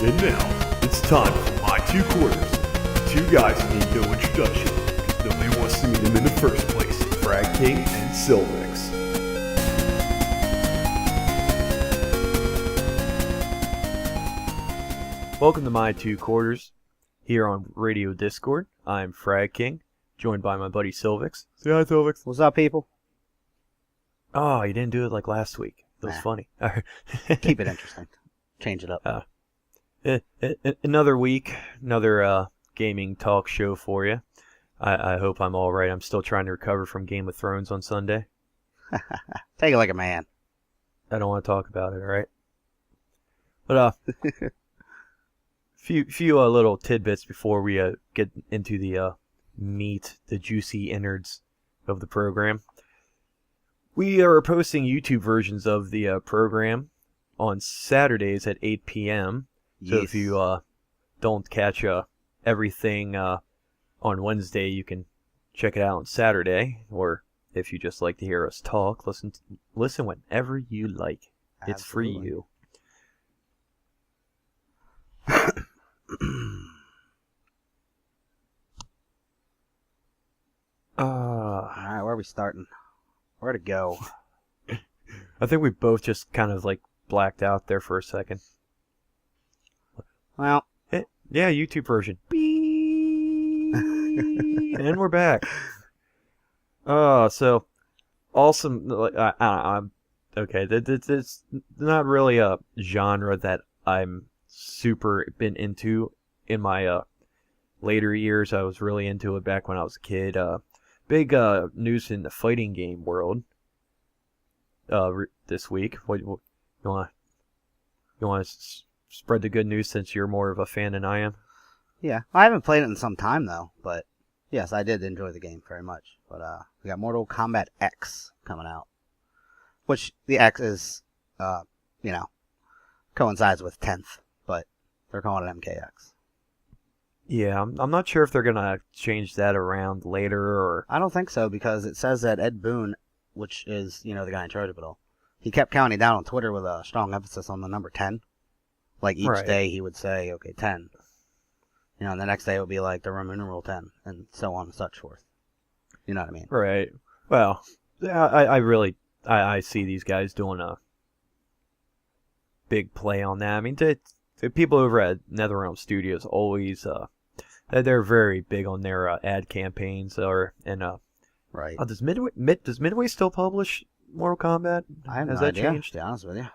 And now, it's time for my two quarters. Two guys who need no introduction, because nobody wants to meet them in the first place. Frag King and Silvix. Welcome to my two quarters here on Radio Discord. I'm Frag King, joined by my buddy Silvix. Say hi, Silvix. What's up, people? Oh, you didn't do it like last week. It was funny. Keep it interesting. Change it up. Another week, another gaming talk show for you. I hope I'm all right. I'm still trying to recover from Game of Thrones on Sunday. Take it like a man. I don't want to talk about it, all right? But few little tidbits before we get into the meat, the juicy innards of the program. We are posting YouTube versions of the program on Saturdays at 8 p.m. So if you don't catch everything on Wednesday, you can check it out on Saturday. Or if you just like to hear us talk, listen whenever you like. It's free you. Alright, where are we starting? Where to go? I think we both just kind of like blacked out there for a second. Well, yeah, YouTube version. And we're back. So awesome. I'm okay. It's not really a genre that I'm super been into in my later years. I was really into it back when I was a kid. Big news in the fighting game world this week. What you want to spread the good news since you're more of a fan than I am? yeah. I haven't played it in some time, though. But, yes, I did enjoy the game very much. But we got Mortal Kombat X coming out. Which, the X is, coincides with 10th. But they're calling it MKX. Yeah, I'm not sure if they're going to change that around later or... I don't think so, because it says that Ed Boon, which is, the guy in charge of it all, he kept counting down on Twitter with a strong emphasis on the number 10. Like, each day he would say, okay, 10. And the next day it would be like the Roman numeral 10, and so on and such forth. You know what I mean? Right. Well, I see these guys doing a big play on that. I mean, the people over at NetherRealm Studios always... they're very big on their ad campaigns, right. Does Midway still publish Mortal Kombat? I have Has no that idea, changed? to be honest with you.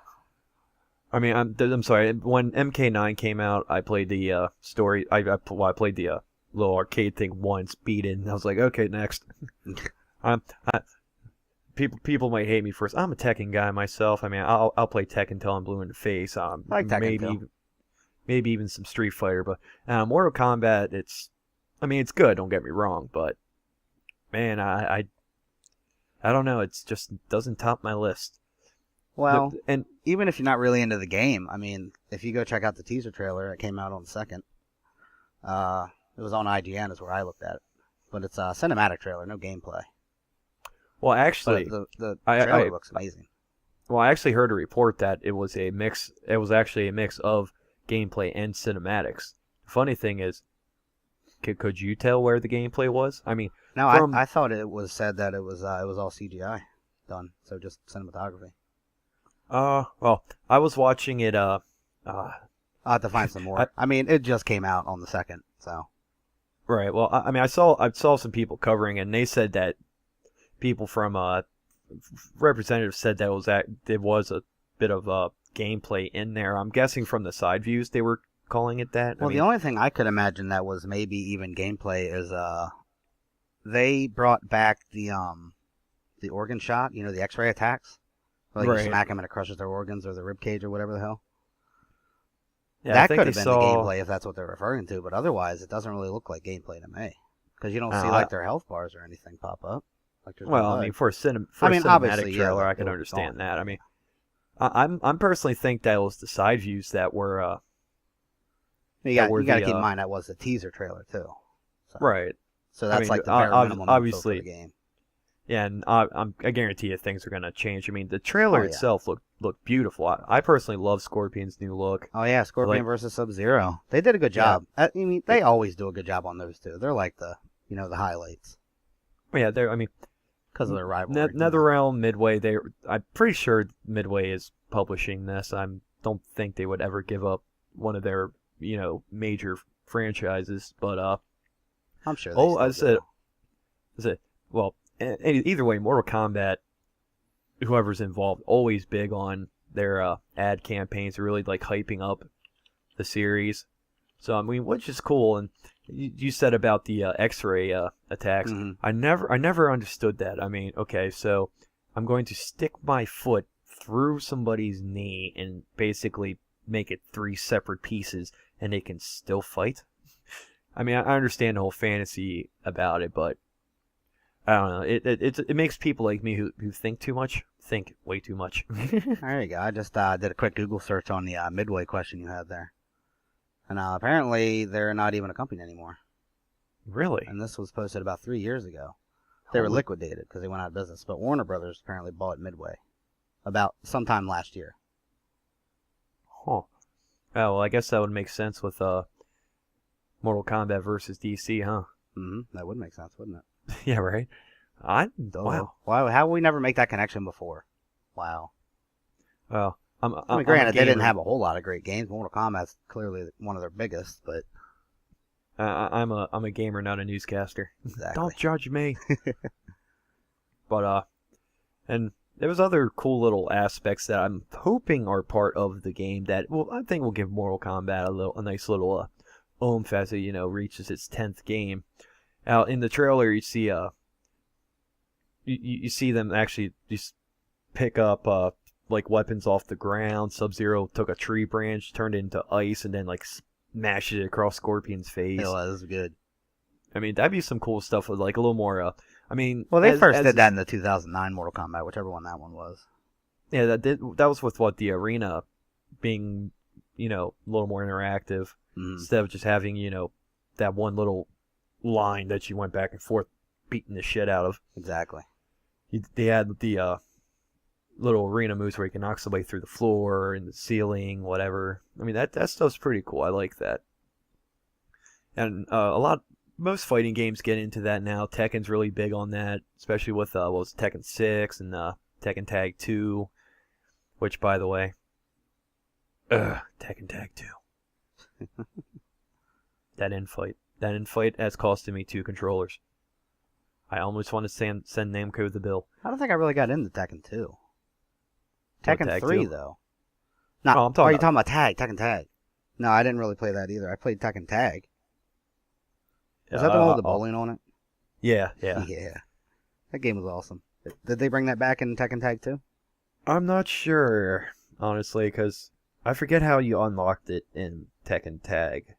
I mean, I'm sorry. When MK9 came out, I played the story. I played the little arcade thing once, beat it, and I was like, okay, next. People might hate me for this. I'm a Tekken guy myself. I mean, I'll play Tekken until I'm blue in the face. I like Tekken maybe even some Street Fighter, but Mortal Kombat, it's good, don't get me wrong, but man, I don't know, it just doesn't top my list. Well, and even if you're not really into the game, I mean, if you go check out the teaser trailer, it came out on the 2nd. It was on IGN is where I looked at it, but it's a cinematic trailer, no gameplay. Well, actually, the trailer looks amazing. Well, I actually heard a report that it was actually a mix of gameplay and cinematics. Funny thing is, could you tell where the gameplay was? I mean, no, I thought it was said that it was all CGI done, so just cinematography. Well, I was watching it. I'll have to find some more. I mean, it just came out on the 2nd, so. Right. Well, I mean, I saw some people covering it, and they said that people from representatives said that it was a bit of gameplay in there. I'm guessing from the side views they were calling it that. Well, the only thing I could imagine that was maybe even gameplay is they brought back the organ shot, the X-ray attacks. Like you smack them and it crushes their organs or the rib cage or whatever the hell. Yeah, that could have been the gameplay if that's what they're referring to, but otherwise it doesn't really look like gameplay to me. Because you don't see like their health bars or anything pop up. Like I mean, for a cinematic trailer, I can understand that. I mean, I'm personally think that was the side views that were. You got to keep in mind that was the teaser trailer too. So. Right. So that's like the bare minimum obviously for the game. Yeah, and I guarantee you things are gonna change. I mean, the trailer Oh, yeah. itself looked beautiful. I personally love Scorpion's new look. Oh yeah, Scorpion Like- versus Sub-Zero. They did a good Yeah. job. I mean, they always do a good job on those two. They're like the the highlights Yeah, I mean, because of their rivalry. NetherRealm, Midway. I'm pretty sure Midway is publishing this. I don't think they would ever give up one of their major franchises. But I'm sure. oh, I still said, well, either way, Mortal Kombat, whoever's involved, always big on their ad campaigns, really like hyping up the series. So I mean, which is cool. And you said about the X-ray attacks. Mhm. I never understood that. I mean, okay, so I'm going to stick my foot through somebody's knee and basically make it 3 separate pieces, and they can still fight. I mean, I understand the whole fantasy about it, but I don't know. It makes people like me who think too much think way too much. There you go. I just did a quick Google search on the Midway question you had there, and apparently they're not even a company anymore. Really? And this was posted about 3 years ago. They were Holy- liquidated because they went out of business. But Warner Brothers apparently bought Midway about sometime last year. Huh. Oh, well, I guess that would make sense with Mortal Kombat versus DC, huh? That would make sense, wouldn't it? Yeah, right. Wow. Wow. How we never make that connection before? Wow. Well, I mean, granted, they didn't have a whole lot of great games. Mortal Kombat's clearly one of their biggest, but I'm a gamer, not a newscaster. exactly. Don't judge me. But and there was other cool little aspects that I'm hoping are part of the game that I think will give Mortal Kombat a nice little oomph as it reaches its 10th game. Now in the trailer you see you see them actually just pick up like weapons off the ground. Sub-Zero took a tree branch, turned it into ice, and then like smashed it across Scorpion's face. It was good. I mean, that'd be some cool stuff with like a little more. I mean, Well, they as- first as- did that in the 2009 Mortal Kombat, whichever one that one was. Yeah, that was with what the arena being, a little more interactive instead of just having that one little line that you went back and forth beating the shit out of. Exactly. They had the little arena moves where you can knock somebody through the floor and the ceiling, whatever. I mean, that stuff's pretty cool. I like that. And most fighting games get into that now. Tekken's really big on that, especially with Tekken 6 and Tekken Tag 2, which, by the way, Tekken Tag 2. That infight has costed me 2 controllers. I almost want to send Namco the bill. I don't think I really got into Tekken 2. What, Tekken Tag 3, 2? though. No, Oh, I'm talking are you about- talking about Tekken Tag? No, I didn't really play that either. I played Tekken Tag. Is that the one with the bowling on it? Yeah, yeah. Yeah. That game was awesome. Did they bring that back in Tekken Tag 2? I'm not sure, honestly, because I forget how you unlocked it in Tekken Tag.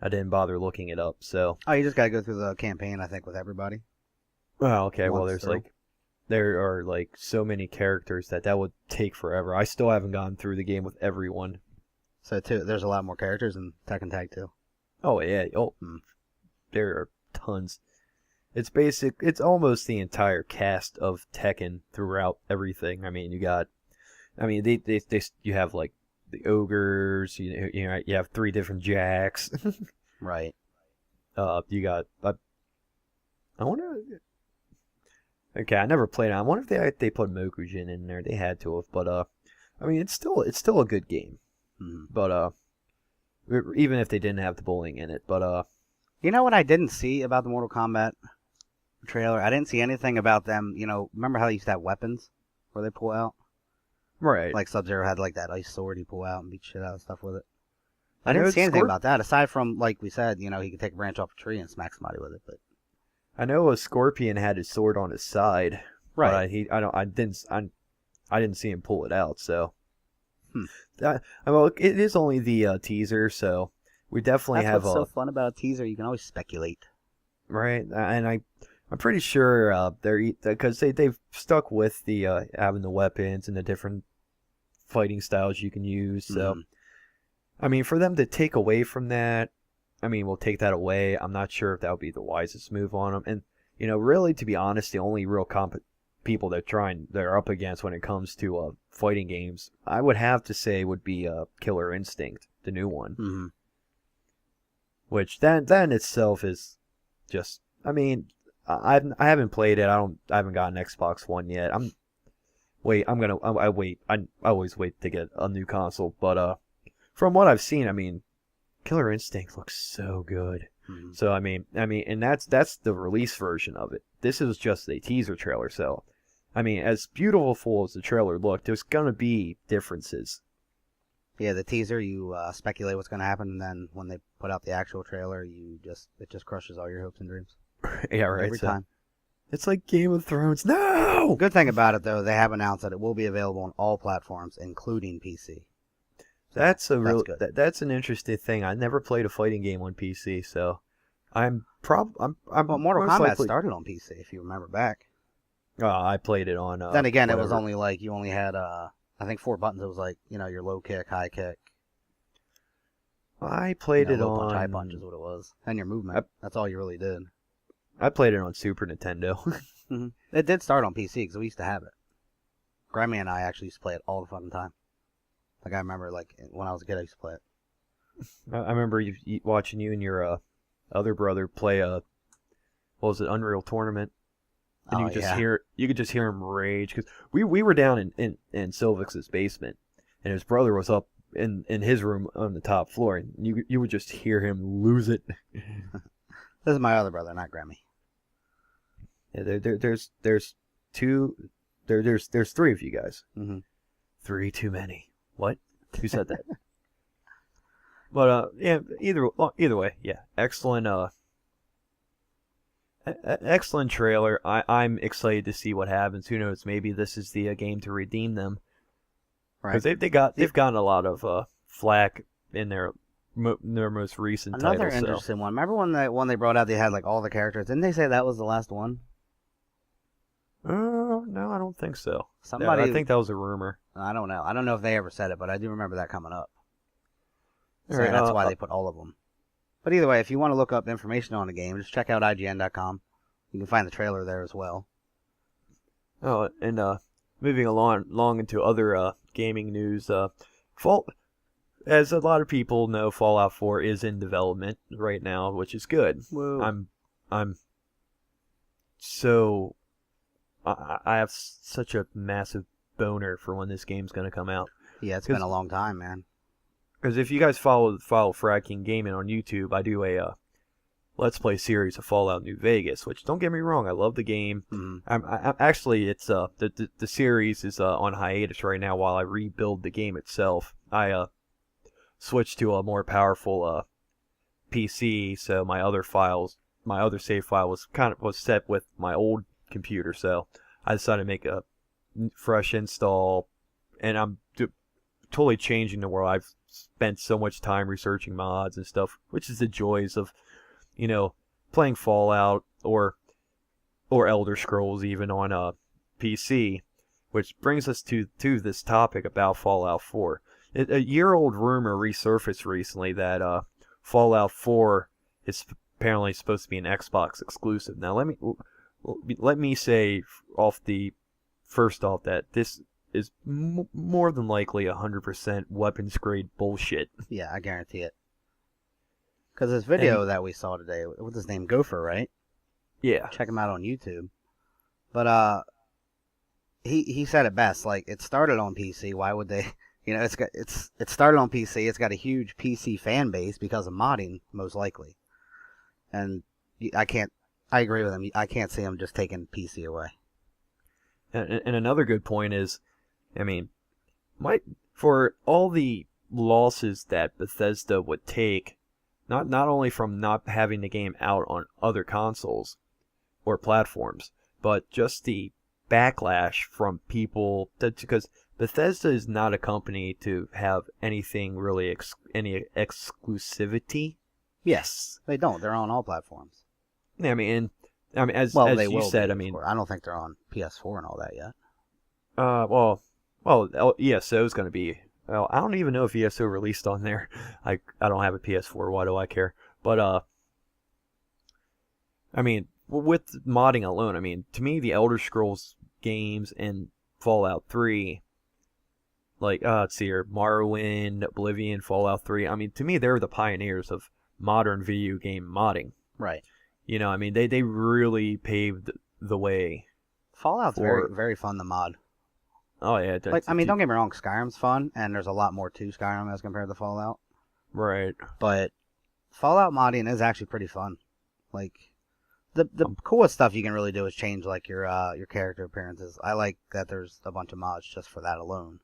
I didn't bother looking it up, so... Oh, you just gotta go through the campaign, I think, with everybody. Oh, okay, well, Once there are, so many characters that would take forever. I still haven't gone through the game with everyone. So, there's a lot more characters in Tekken Tag 2. Oh, yeah, there are tons. It's almost the entire cast of Tekken throughout everything. I mean, you have, the ogres, you have 3 different Jacks. Right. You got. I wonder. Okay, I never played it. I wonder if they put Mokujin in there. They had to have, but I mean, it's still a good game. Mhm. But even if they didn't have the bowling in it, but You know what I didn't see about the Mortal Kombat trailer? I didn't see anything about them, remember how they used to have weapons where they pull out? right. Like Sub-Zero had that ice sword he pull out and beat shit out of stuff with it. I I know didn't see anything Scorp- about that, aside from, like we said, he could take a branch off a tree and smack somebody with it, but... I know a Scorpion had his sword on his side. Right. But I didn't see him pull it out. So. Hmm. Well, it is only the teaser, so we definitely That's have what's so fun about a teaser, you can always speculate. right, and I'm pretty sure because they've stuck with the having the weapons and the different fighting styles you can use. So, Mhm. I mean, for them to take away from that, I mean, we'll take that away. I'm not sure if that would be the wisest move on them. And really, to be honest, the only real people they're up against when it comes to fighting games, I would have to say would be Killer Instinct, the new one. Mm-hmm. Which that in itself is just, I mean, I haven't played it. I haven't gotten Xbox One yet. I always wait to get a new console, but from what I've seen, I mean, Killer Instinct looks so good. Mm-hmm. So I mean, and that's the release version of it. This is just a teaser trailer, so I mean, as beautiful as the trailer looked, there's gonna be differences. Yeah, the teaser, you speculate what's going to happen, and then when they put out the actual trailer, it just crushes all your hopes and dreams. Yeah, right. Every time. It's like Game of Thrones. No! Good thing about it, though, they have announced that it will be available on all platforms, including PC. So That's good. That's an interesting thing. I never played a fighting game on PC, so I'm Well, Mortal most Kombat likely- started on PC, if you remember back. I played it on. Then again, it was whatever. only like you only had I think 4 buttons. It was like your low kick, high kick. I played it low on. punch, high punch is what it was, and your movement. That's all you really did. I played it on Super Nintendo. Mm-hmm. It did start on PC because we used to have it. Grammy and I actually used to play it all the fucking time. Like I remember, like when I was a kid, I used to play it. I remember watching you and your other brother play what was it, Unreal Tournament, and you could just hear him rage because we were down in Silvix's basement, and his brother was up in his room on the top floor, and you would just hear him lose it. This is my other brother, not Grammy. Yeah, there's three of you guys. Mm-hmm. Three too many. What? Who said that? But yeah, either way, yeah, excellent. Excellent trailer. I'm excited to see what happens. Who knows? Maybe this is the game to redeem them. Right. Because they've gotten a lot of flack in their most recent Another titles. interesting one. Remember when they brought out? They had like all the characters. Didn't they say that was the last one? No, I don't think so. Somebody. I think that was a rumor. I don't know. I don't know if they ever said it, but I do remember that coming up. So Alright, that's why they put all of them. But either way, if you want to look up information on the game, just check out IGN.com. You can find the trailer there as well. Oh, and moving along into other gaming news, as a lot of people know, Fallout 4 is in development right now, which is good. Whoa. I have such a massive boner for when this game's going to come out. Yeah, it's been a long time, man. Because if you guys follow Frag King Gaming on YouTube, I do a Let's Play series of Fallout New Vegas, which, don't get me wrong, I love the game. Mm-hmm. Actually, it's the series is on hiatus right now while I rebuild the game itself. I switched to a more powerful PC, so my other save file was set with my old computer, so I decided to make a fresh install, and I'm totally changing the world. I've spent so much time researching mods and stuff, which is the joys of playing Fallout or Elder Scrolls even on a PC, which brings us to this topic about Fallout 4. A year-old rumor resurfaced recently that Fallout 4 is apparently supposed to be an Xbox exclusive. Now let me say first off that this is more than likely 100% weapons grade bullshit. Yeah, I guarantee it. Because this video that we saw today, what's his name? Gopher, right? Yeah. Check him out on YouTube. But he said it best. Like, it started on PC. Why would they? It started on PC. It's got a huge PC fan base because of modding, most likely. And I agree with him. I can't see him just taking PC away. And another good point is, I mean, for all the losses that Bethesda would take, not only from not having the game out on other consoles or platforms, but just the backlash from people, because Bethesda is not a company to have anything really, any exclusivity. Yes, they don't. They're on all platforms. Yeah, I mean, as they you will said, be, I mean, I don't think they're on PS4 and all that yet. Well, ESO is going to be. Well, I don't even know if ESO released on there. I don't have a PS4. Why do I care? But I mean, with modding alone, I mean, to me, the Elder Scrolls games in Fallout 3, like let's see here, Morrowind, Oblivion, Fallout 3. I mean, to me, they're the pioneers of modern video game modding. Right. You know, I mean, they really paved the way. Fallout's very, very fun to mod. Oh yeah, Like, I mean, don't get me wrong, Skyrim's fun, and there's a lot more to Skyrim as compared to Fallout. right. But Fallout modding is actually pretty fun. Like, the coolest stuff you can really do is change like your character appearances. I like that there's a bunch of mods just for that alone.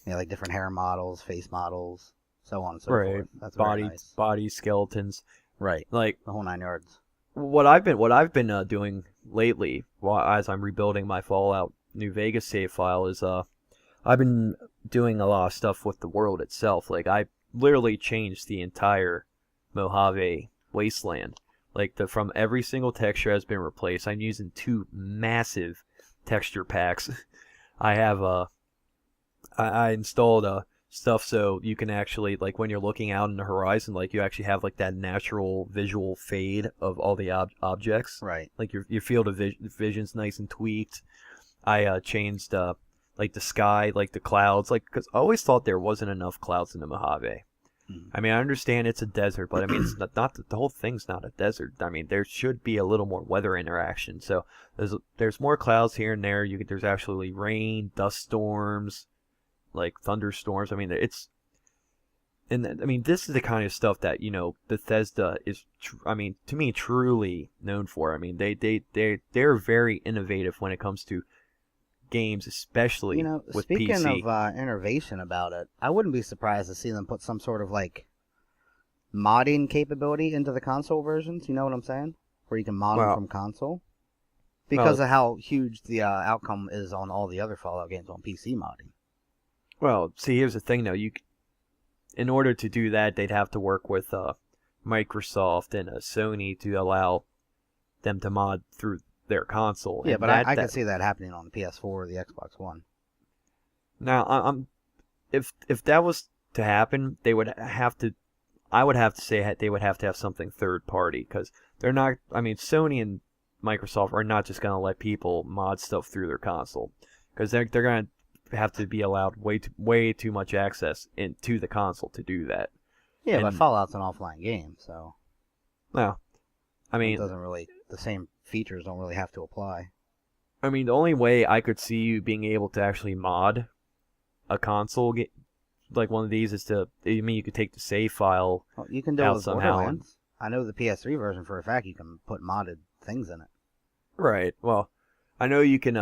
Yeah, like different hair models, face models, so on and so forth. That's very nice. Body skeletons. Right. Like the whole 9 yards. what I've been doing lately, as I'm rebuilding my Fallout New Vegas save file, is I've been doing a lot of stuff with the world itself. Like I literally changed the entire Mojave wasteland. Like from every single texture has been replaced. I'm using 2 massive texture packs. I have I installed stuff so you can actually, like, when you're looking out in the horizon, like you actually have like that natural visual fade of all the objects. Right. Like your field of vision's nice and tweaked. I changed like the sky, like the clouds, like, because I always thought there wasn't enough clouds in the Mojave. I mean, I understand it's a desert, but I mean, it's not the whole thing's not a desert. I mean, there should be a little more weather interaction. So there's more clouds here and there. There's actually rain, dust storms, like thunderstorms. I mean, I mean, this is the kind of stuff that, you know, Bethesda is, I mean, to me, truly known for. I mean, they're very innovative when it comes to games, especially with speaking PC. of innovation about it, I wouldn't be surprised to see them put some sort of like modding capability into the console versions. You know what I'm saying? Where you can mod them from console, because of how huge the outcome is on all the other Fallout games on PC modding. Well, see, here's the thing though. In order to do that, they'd have to work with Microsoft and Sony to allow them to mod through their console. Yeah, but I can see that happening on the PS4 or the Xbox One. Now, if that was to happen, they would have to. I would have to say they would have to have something third party, because they're not. I mean, Sony and Microsoft are not just going to let people mod stuff through their console, because they're going to have to be allowed way too much access into the console to do that. Yeah, but Fallout's an offline game, so. Well, I mean, it doesn't really, the same features don't really have to apply. I mean, the only way I could see you being able to actually mod a console like one of these is to, I mean, you could take the save file. Well, you can do it with somehow. Borderlands. I know the PS3 version for a fact you can put modded things in it. Right. Well, I know you can.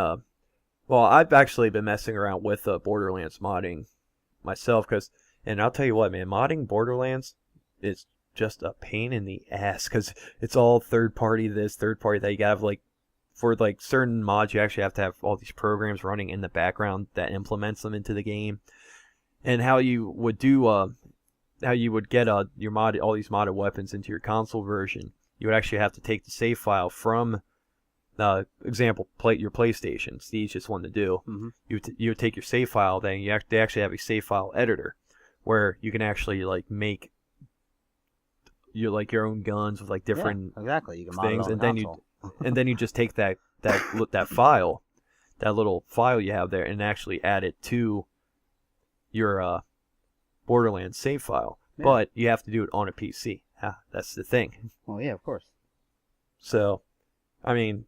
Well, I've actually been messing around with Borderlands modding myself, and I'll tell you what, man, modding Borderlands is just a pain in the ass, because it's all third party this, third party that. You gotta have, like, for like certain mods, you actually have to have all these programs running in the background that implements them into the game. And how you would do, how you would get all these modded weapons into your console version, you would actually have to take the save file from, example, your PlayStation. It's the easiest one to do. Mm-hmm. You would take your save file, then they actually have a save file editor, where you can actually like make your own guns with like different exactly. You can mod things, it on and the then console. you just take that file, that little file you have there, and actually add it to your Borderlands save file. Yeah. But you have to do it on a PC. That's the thing. Well, yeah, of course. So, I mean,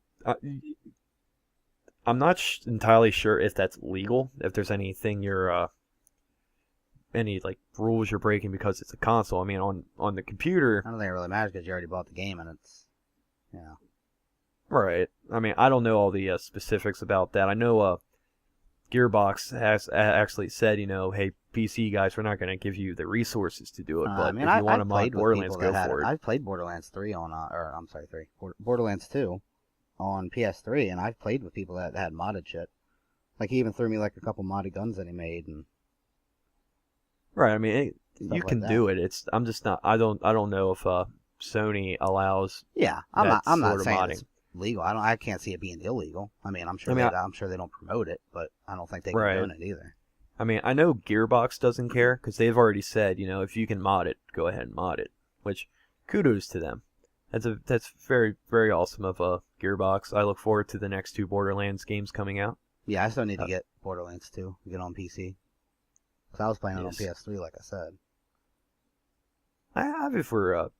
I'm not entirely sure if that's legal. If there's anything any like rules you're breaking because it's a console. I mean, on the computer. I don't think it really matters because you already bought the game, and it's, Right. I mean, I don't know all the specifics about that. I know Gearbox has actually said, hey, PC guys, we're not going to give you the resources to do it, but if you want to mod Borderlands, go for it. I've played Borderlands 3 Borderlands 2 on PS3, and I've played with people that had modded shit. Like, he even threw me like a couple modded guns that he made, and right. I mean, you can do it. I'm just not. I don't know if Sony allows. Yeah, I'm not saying modding. It's legal. I can't see it being illegal. I mean, I'm sure they don't promote it, but I don't think they can do it either. I mean, I know Gearbox doesn't care, because they've already said, if you can mod it, go ahead and mod it. Which, kudos to them. That's very, very awesome of Gearbox. I look forward to the next 2 Borderlands games coming out. Yeah, I still need to get Borderlands 2 to get on PC. Because I was playing it on Yes. PS3, like I said. I have it for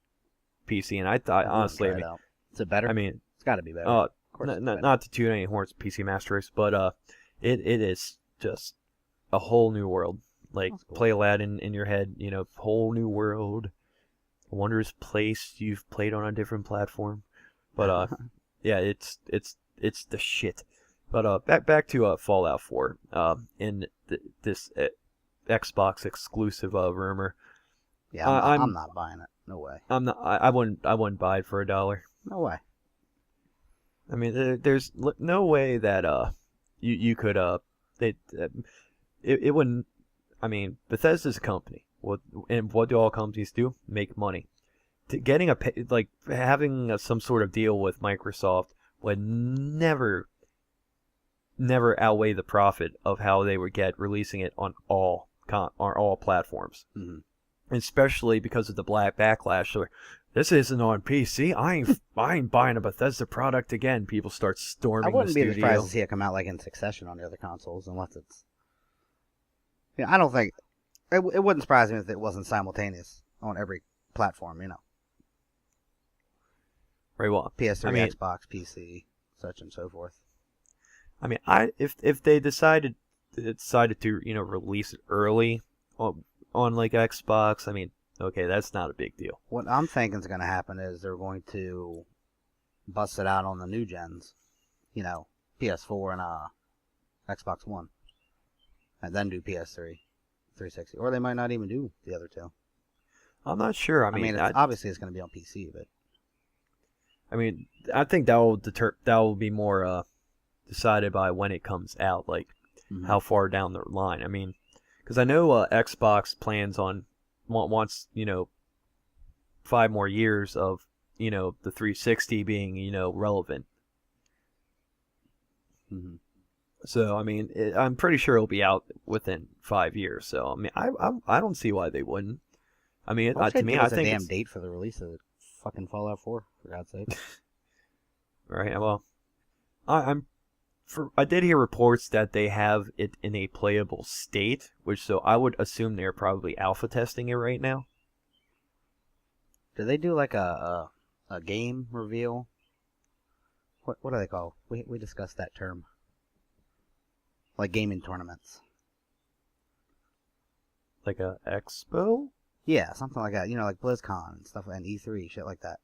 PC, and I thought honestly, Try it out. Is it better? I mean, it's got to be better. uh, Of course it's better. not to toot any horns, PC Master Race, but it is just a whole new world. Like That's cool. play Aladdin in your head, whole new world, a wondrous place you've played on a different platform. But yeah, it's the shit. But back to Fallout 4. In this Xbox exclusive rumor. Yeah, I'm not buying it. No way. I wouldn't buy it for $1. No way. I mean, there's no way that you could it wouldn't. I mean, Bethesda's a company. What do all companies do? Make money. Getting having some sort of deal with Microsoft would never outweigh the profit of how they would get releasing it on all platforms. Mm-hmm. Especially because of the black backlash. So, this isn't on PC. I ain't buying a Bethesda product again. People start storming I wouldn't the be studio. surprised to see it come out like in succession on the other consoles, unless it's. Yeah, I don't think it wouldn't surprise me if it wasn't simultaneous on every platform. Right. Well, PS3, I mean, Xbox, PC, such and so forth. I mean, if they decided to release it early on like Xbox, I mean, okay, that's not a big deal. What I'm thinking is going to happen is they're going to bust it out on the new gens, PS4 and Xbox One, and then do PS3, 360, or they might not even do the other two. I'm not sure. I mean, obviously it's going to be on PC, but I think that will be more decided by when it comes out, like how far down the line. I mean, because I know Xbox plans on wants 5 more years of the 360 being relevant. Mm-hmm. So I mean, I'm pretty sure it'll be out within 5 years. So I mean, I don't see why they wouldn't. I mean, to me, I think a damn date for the release of fucking Fallout 4, for God's sake. Right. Well, I did hear reports that they have it in a playable state, so I would assume they're probably alpha testing it right now. Do they do like a game reveal? What do they call? We discussed that term. Like gaming tournaments. Like a expo? Yeah, something like that. Like BlizzCon and stuff, and E3, shit like that.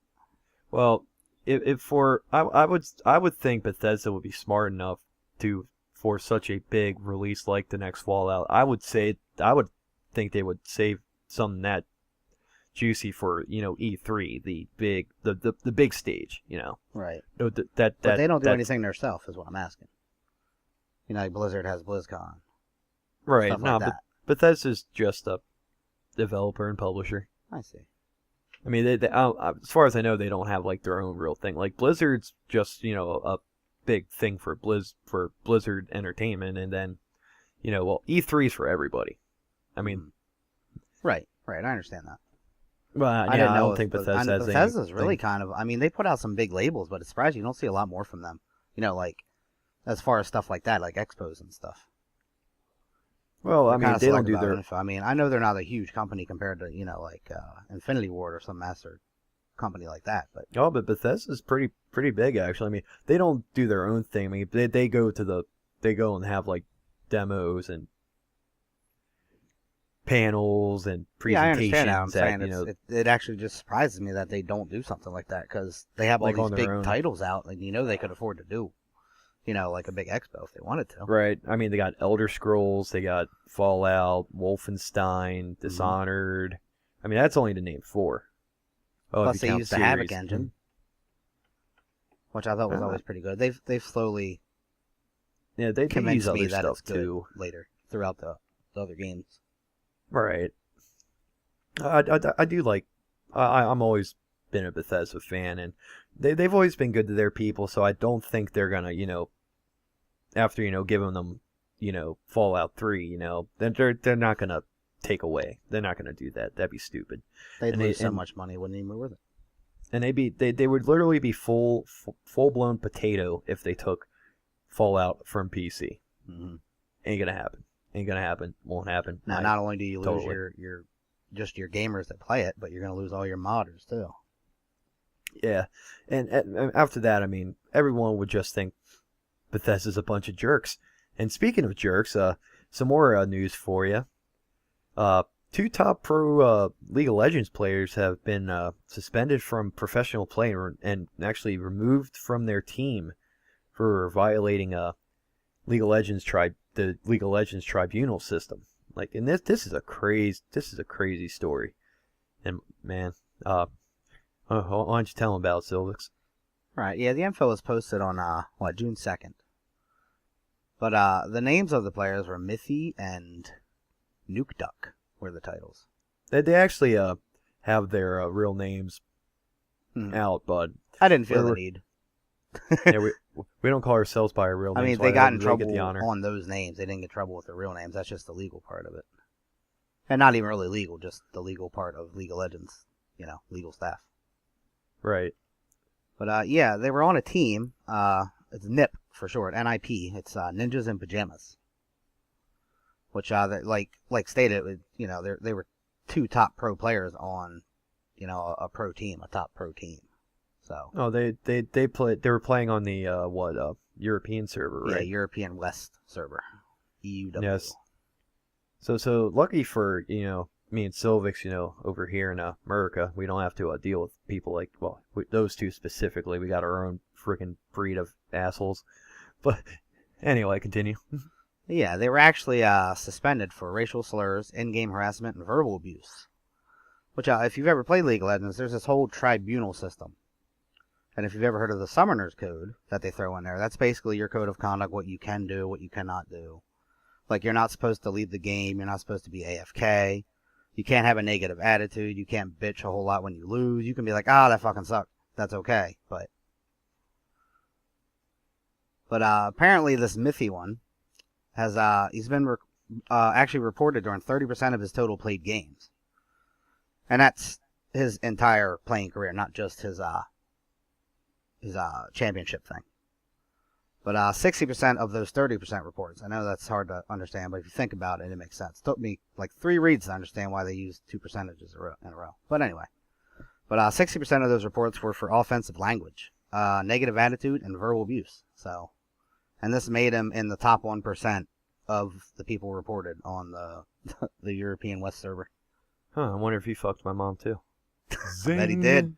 Well, I would think Bethesda would be smart enough for such a big release like the next Fallout. I would think they would save something that juicy for E3, the big stage. Right. But they don't do anything themselves, is what I'm asking. Like Blizzard has BlizzCon. Right. Stuff No, like but that. Bethesda's just a developer and publisher. I see. I mean, as far as I know, they don't have like their own real thing. Like Blizzard's just a big thing for Blizzard Entertainment, and then E3's for everybody. I mean, right. I understand that. Well, I didn't know don't think Bethesda has Bethesda's really kind of. I mean, they put out some big labels, but it's surprising you don't see a lot more from them. Like as far as stuff like that, like expos and stuff. Well, I mean, they don't do their. Info. I mean, I know they're not a huge company compared to like Infinity Ward or some massive company like that, but but Bethesda's pretty big actually. I mean, they don't do their own thing. I mean, they go and have like demos and panels and presentations. Yeah, I understand how I'm saying. It actually just surprises me that they don't do something like that because they have all Like these on their big own. titles out, and they could afford to do, like a big expo if they wanted to. Right. I mean, they got Elder Scrolls, they got Fallout, Wolfenstein, Dishonored. I mean, that's only to name 4. Oh, Plus, if you they count use the Havoc series. engine, which I thought was always pretty good. They've slowly Yeah, they use convinced me other that stuff it's good too. later throughout the other games. Right. I do like. I'm always been a Bethesda fan, and they've always been good to their people. So I don't think they're gonna, after giving them, Fallout 3, then they're not gonna take away. They're not gonna do that. That'd be stupid. They'd And lose so and- much money, wouldn't even be worth it. and they would literally be full blown potato if they took Fallout from PC. Mm-hmm. Ain't gonna happen. Ain't gonna happen. Won't happen. Now, not only do you lose totally. your just your gamers that play it, but you're gonna lose all your modders too. Yeah, and after that, I mean, everyone would just think Bethesda's a bunch of jerks. And speaking of jerks, some more news for you. 2 top pro League of Legends players have been suspended from professional play and actually removed from their team for violating the League of Legends tribunal system. Like, and this is a crazy story. And man, why don't you tell them about it, Silvix? Right. Yeah, the info was posted on June 2nd. But the names of the players were Mithy and Nuke Duck were the titles. They actually have their real names out, but I didn't feel the need. Yeah, we don't call ourselves by our real names. I mean, they got in trouble get the honor on those names. They didn't get in trouble with their real names. That's just the legal part of it. And not even really legal, just the legal part of League of Legends, legal staff. Right. But yeah, they were on a team. It's NIP for short, NIP. It's Ninjas in Pajamas. Which, like stated, they were 2 top pro players on, a pro team, a top pro team. So. Oh, they were playing on the European server, right? Yeah, European West server, EUW. Yes. So lucky for me and Silvix, over here in America, we don't have to deal with people like those 2 specifically. We got our own freaking breed of assholes. But anyway, continue. Yeah, they were actually suspended for racial slurs, in-game harassment, and verbal abuse. Which, if you've ever played League of Legends, there's this whole tribunal system. And if you've ever heard of the Summoner's Code that they throw in there, that's basically your code of conduct, what you can do, what you cannot do. Like, you're not supposed to leave the game, you're not supposed to be AFK, you can't have a negative attitude, you can't bitch a whole lot when you lose, you can be like, that fucking sucked, that's okay, but apparently this Mithy one has, he's been actually reported during 30% of his total played games. And that's his entire playing career, not just his championship thing. But 60% of those 30% reports. I know that's hard to understand, but if you think about it, it makes sense. It took me like 3 reads to understand why they used 2 percentages in a row. But anyway. But 60% of those reports were for offensive language, negative attitude, and verbal abuse. So, and this made him in the top 1% of the people reported on the European West server. Huh, I wonder if he fucked my mom too. I bet he did.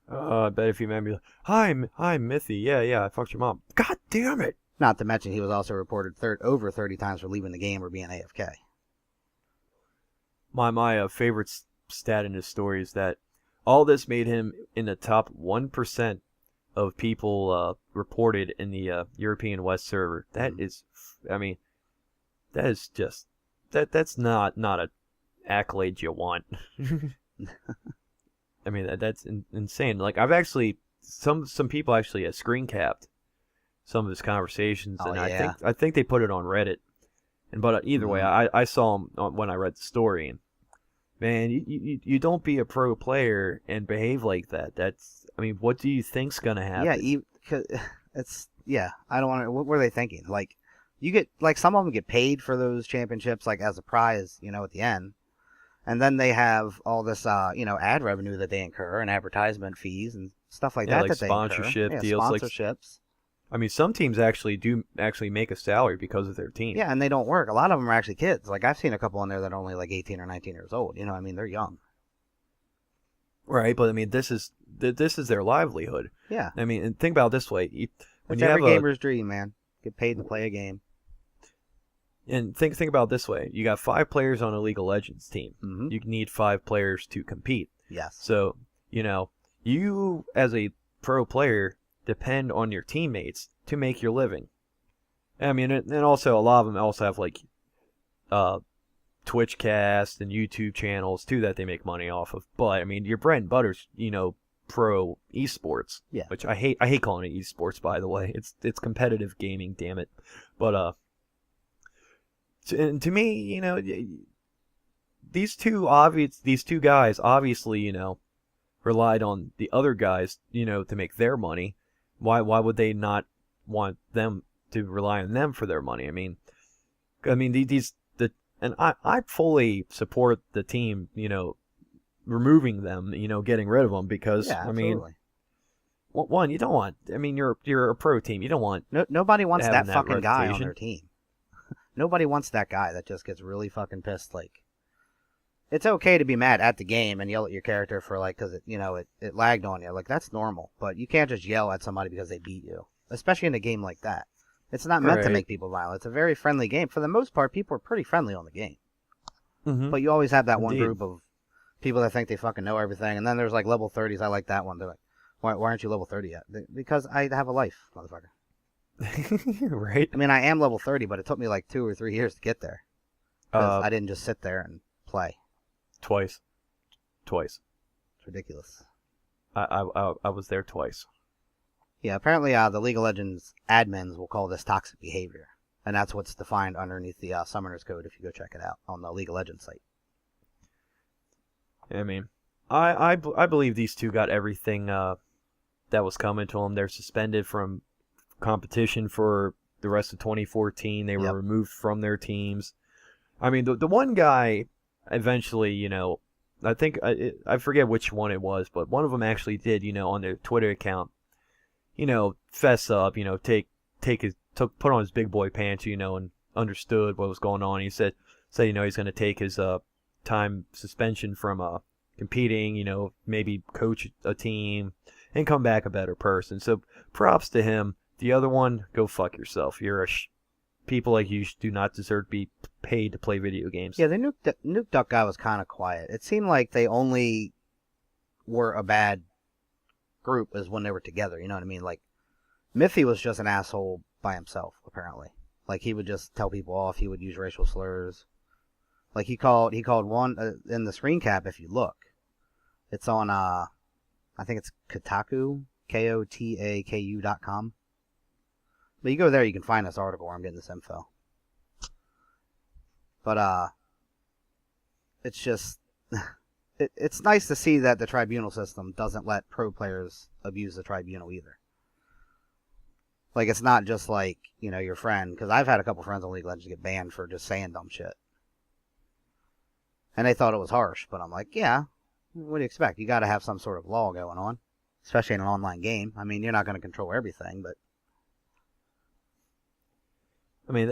I bet if you met me, hi Mithy, yeah, I fucked your mom. God damn it! Not to mention he was also reported over 30 times for leaving the game or being AFK. My favorite stat in his story is that all this made him in the top 1% of people reported in the European West server. That is, I mean, that is just that's not a accolade you want. I mean, that's insane. Like, I've actually some people actually screen capped some of his conversations, and yeah. I think they put it on Reddit. But either way, I saw him when I read the story, and man, you don't be a pro player and behave like that. That's, I mean, what do you think's gonna happen? Yeah, I don't want to. What were they thinking? Like, you get some of them get paid for those championships, like as a prize, at the end. And then they have all this, ad revenue that they incur and advertisement fees and stuff like that. Like that they sponsorship incur. deals, sponsorships. I mean, some teams actually do make a salary because of their team. Yeah, and they don't work. A lot of them are actually kids. Like, I've seen a couple in there that are only like 18 or 19 years old. I mean, they're young. Right, but I mean, this is their livelihood. Yeah. I mean, and think about it this way: when it's you every have gamer's dream, man. Get paid to play a game. And think about it this way: you got 5 players on a League of Legends team. Mm-hmm. You need 5 players to compete. Yes. So you as a pro player depend on your teammates to make your living. I mean, and also a lot of them also have like Twitch cast and YouTube channels too that they make money off of. But I mean, your bread and butter's pro esports. Yeah. Which I hate calling it esports, by the way. It's competitive gaming, damn it. But to me, these two guys obviously relied on the other guys, to make their money. Why would they not want them to rely on them for their money? I fully support the team, removing them, getting rid of them because Yeah, absolutely. one, you don't want. You're a pro team. You don't want Nobody wants having that fucking guy on reputation. their team. Nobody wants that guy that just gets really fucking pissed. Like, it's okay to be mad at the game and yell at your character for because it lagged on you. Like, that's normal. But you can't just yell at somebody because they beat you, especially in a game like that. It's not meant to Right. make people violent. It's a very friendly game. For the most part, people are pretty friendly on the game. Mm-hmm. But you always have that one Indeed. group of people that think they fucking know everything. And then there's like level 30s. I like that one. They're like, why aren't you level 30 yet? Because I have a life, motherfucker. Right. I mean, I am level 30, but it took me like 2 or 3 years to get there. Because I didn't just sit there and play. Twice. It's ridiculous. I was there twice. Yeah, apparently the League of Legends admins will call this toxic behavior. And that's what's defined underneath the Summoners Code if you go check it out on the League of Legends site. I believe these two got everything that was coming to them. They're suspended from competition for the rest of 2014. They were Yep. removed from their teams. The one guy eventually, I think I forget which one it was, but one of them actually did, on their Twitter account, fess up, put on his big boy pants, and understood what was going on. He said, he's going to take his time suspension from competing, maybe coach a team and come back a better person. So props to him. The other one, go fuck yourself. People like you do not deserve to be paid to play video games. Yeah, the Nuke Duck guy was kind of quiet. It seemed like they only were a bad group as when they were together. You know what I mean? Like, Miffy was just an asshole by himself, apparently. Like, he would just tell people off. He would use racial slurs. Like, he called one in the screen cap. If you look, it's on I think it's Kotaku, KOTAKU.com. But you go there, you can find this article where I'm getting this info. But it's just it's nice to see that the tribunal system doesn't let pro players abuse the tribunal either. Like, it's not just like, your friend, because I've had a couple friends on League of Legends get banned for just saying dumb shit. And they thought it was harsh, but I'm like, yeah, what do you expect? You got to have some sort of law going on, especially in an online game. You're not going to control everything, but when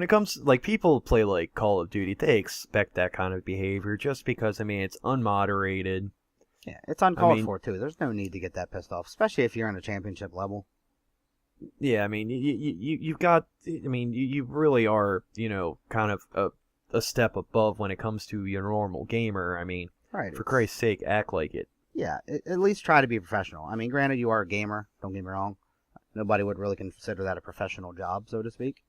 it comes to, people play like Call of Duty, they expect that kind of behavior just because it's unmoderated. yeah, it's uncalled for too. There's no need to get that pissed off, especially if you're in a championship level. Yeah, you've got, you really are, kind of a step above when it comes to your normal gamer. Right. For Christ's sake, act like it. Yeah, at least try to be professional. Granted, you are a gamer. Don't get me wrong. Nobody would really consider that a professional job, so to speak.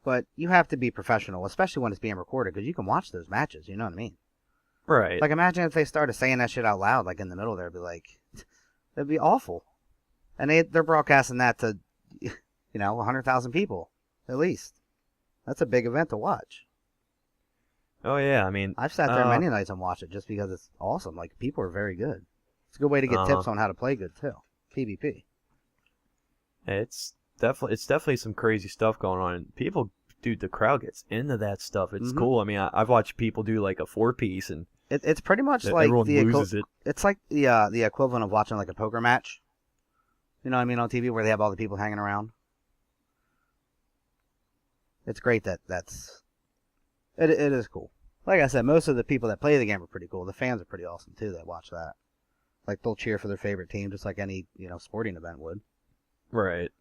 But you have to be professional, especially when it's being recorded, because you can watch those matches. You know what I mean? Right. Like, imagine if they started saying that shit out loud, like in the middle there, it'd be awful. And they're broadcasting that to, 100,000 people, at least. That's a big event to watch. Oh, yeah, I've sat there many nights and watched it just because it's awesome. Like, people are very good. It's a good way to get tips on how to play good, too. PvP. It's definitely some crazy stuff going on. People, dude, the crowd gets into that stuff. It's cool. I've watched people do like a 4-piece, and It's pretty much like everyone loses it. It's like the equivalent of watching like a poker match. You know what I mean, on TV where they have all the people hanging around. It's great that's it is cool. Like I said, most of the people that play the game are pretty cool. The fans are pretty awesome too that watch that. Like, they'll cheer for their favorite team just like any, sporting event would. Right.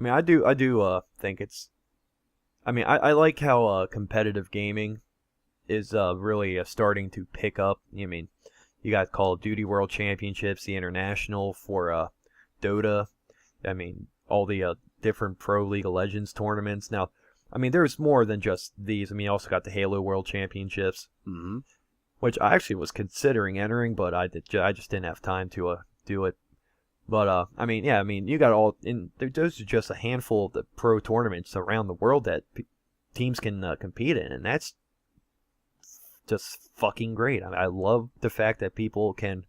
I do think it's. I like how competitive gaming is really starting to pick up. You got Call of Duty World Championships, the International for Dota. All the different Pro League of Legends tournaments. Now, there's more than just these. You also got the Halo World Championships, which I actually was considering entering, but I just didn't have time to do it. But you got all in. Those are just a handful of the pro tournaments around the world that teams can compete in, and that's just fucking great. I love the fact that people can,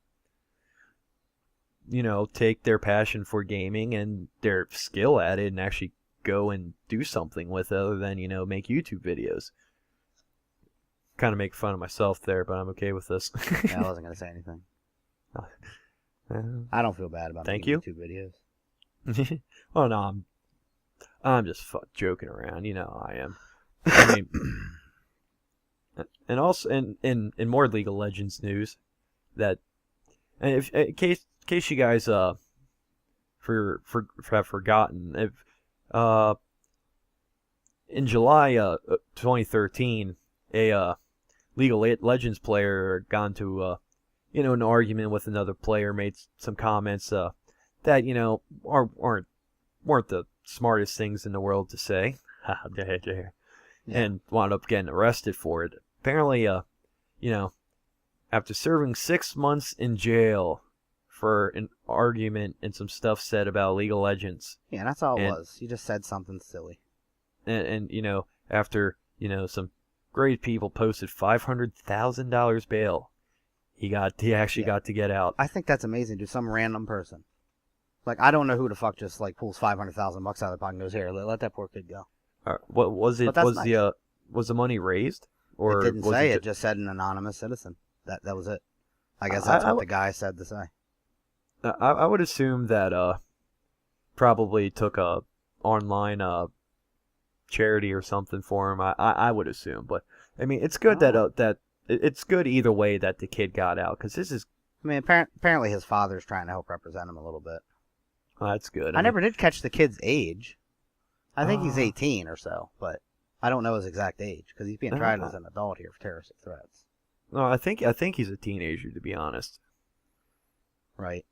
take their passion for gaming and their skill at it and actually go and do something with it other than, make YouTube videos. Kind of make fun of myself there, but I'm okay with this. Yeah, I wasn't going to say anything. I don't feel bad about making YouTube videos. Well, no, I'm just joking around. I am. I mean, and also in more League of Legends news, that, and if in case you guys have forgotten, if in July 2013, a League of Legends player got into an argument with another player, made some comments that weren't the smartest things in the world to say. And wound up getting arrested for it. Apparently, after serving 6 months in jail for an argument and some stuff said about League of Legends. Yeah, that's all it was. You just said something silly. And after, some great people posted $500,000 bail, he actually got to get out. I think that's amazing to some random person. Like, I don't know who the fuck just, pulls $500,000 out of their pocket and goes, here, let that poor kid go. What was it? Was the money raised? Or it didn't say. It just said an anonymous citizen. That was it. I guess that's what the guy said to say. I would assume that probably took a online charity or something for him. I would assume, but I mean, it's good that it's good either way that the kid got out, because this is. I mean, apparently his father's trying to help represent him a little bit. Oh, that's good. I never did catch the kid's age. I think he's 18 or so, but I don't know his exact age because he's being tried as an adult here for terroristic threats. No, I think he's a teenager, to be honest. Right.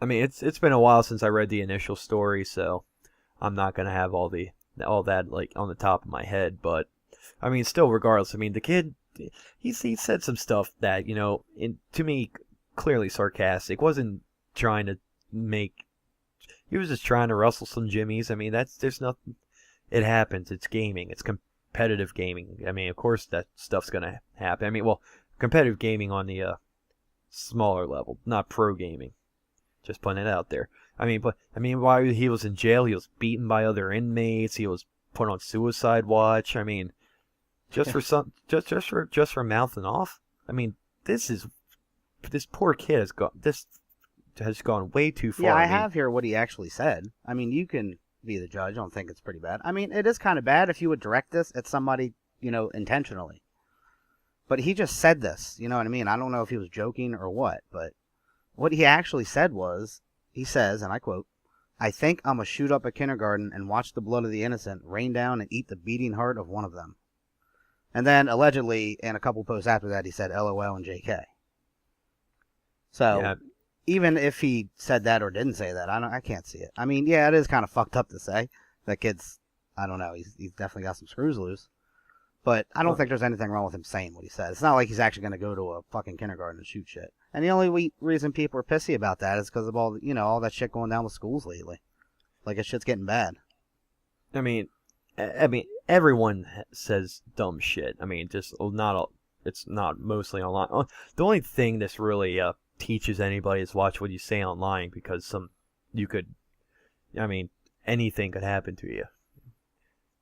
I mean, it's been a while since I read the initial story, so I'm not gonna have all that on the top of my head. But I mean, still, regardless, I mean, the kid he said some stuff that to me clearly sarcastic. Wasn't trying to make. He was just trying to rustle some jimmies. I mean, there's nothing. It happens. It's gaming. It's competitive gaming. I mean, of course that stuff's gonna happen. I mean, well, competitive gaming on the smaller level, not pro gaming. Just putting it out there. I mean, while he was in jail, he was beaten by other inmates. He was put on suicide watch. I mean, just for mouthing off. I mean, this poor kid has gone way too far. Yeah, I have here what he actually said. I mean, you can be the judge. I don't think it's pretty bad. I mean, it is kind of bad if you would direct this at somebody, intentionally. But he just said this, you know what I mean? I don't know if he was joking or what, but what he actually said was, he says, and I quote, "I think I'm gonna shoot up a kindergarten and watch the blood of the innocent rain down and eat the beating heart of one of them." And then, allegedly, in a couple posts after that, he said LOL and JK. So, yeah. Even if he said that or didn't say that, I can't see it. I mean, yeah, it is kind of fucked up to say. That kid's, I don't know, he's definitely got some screws loose. But I don't think there's anything wrong with him saying what he said. It's not like he's actually going to go to a fucking kindergarten and shoot shit. And the only reason people are pissy about that is because of all, all that shit going down with schools lately. Like, this shit's getting bad. I mean, everyone says dumb shit. I mean, it's not mostly online. The only thing that's really teaches anybody is watch what you say online, because anything could happen to you.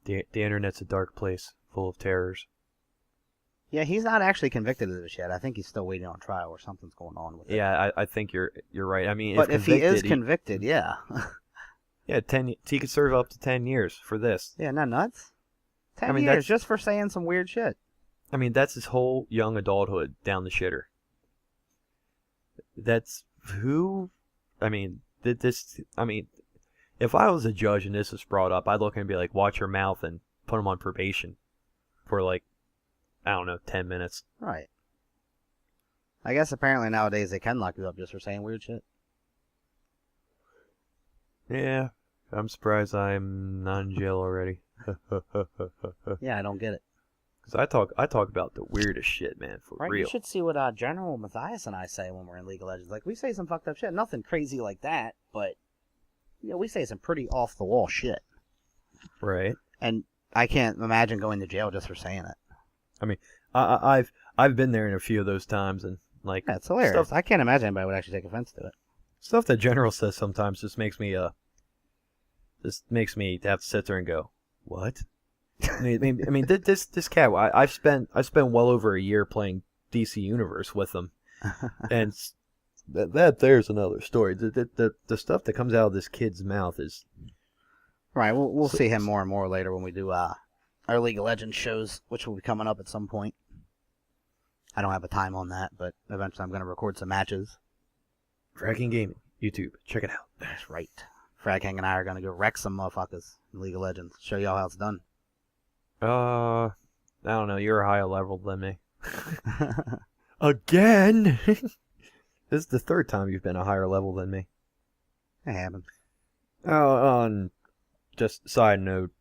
The internet's a dark place, full of terrors. Yeah, he's not actually convicted of this yet. I think he's still waiting on trial, or something's going on with it. Yeah, I think you're right. I mean, but if he is convicted, yeah. Yeah, he could serve up to 10 years for this. Yeah, not nuts. 10 years just for saying some weird shit. I mean, that's his whole young adulthood down the shitter. That's who. I mean, if I was a judge and this was brought up, I'd look and be like, watch your mouth and put him on probation for 10 minutes. Right. I guess apparently nowadays they can lock you up just for saying weird shit. Yeah, I'm surprised I'm not in jail already. Yeah, I don't get it. Because I talk about the weirdest shit, man, for real. You should see what General Matthias and I say when we're in League of Legends. Like, we say some fucked up shit. Nothing crazy like that, but we say some pretty off-the-wall shit. Right. And I can't imagine going to jail just for saying it. I mean, I've been there in a few of those times, and like Yeah, it's hilarious. I can't imagine anybody would actually take offense to it. stuff that General says sometimes just makes me have to sit there and go, what? I mean, this cat. I've spent well over a year playing DC Universe with him, and that there's another story. The stuff that comes out of this kid's mouth is Right, we'll see him more and more later when we do our League of Legends shows, which will be coming up at some point. I don't have a time on that, but eventually I'm going to record some matches. Frag King Gaming YouTube. Check it out. That's right. Frag King and I are going to go wreck some motherfuckers in League of Legends. Show y'all how it's done. I don't know. You're a higher level than me. Again. This is the third time you've been a higher level than me. It happens. On just side note,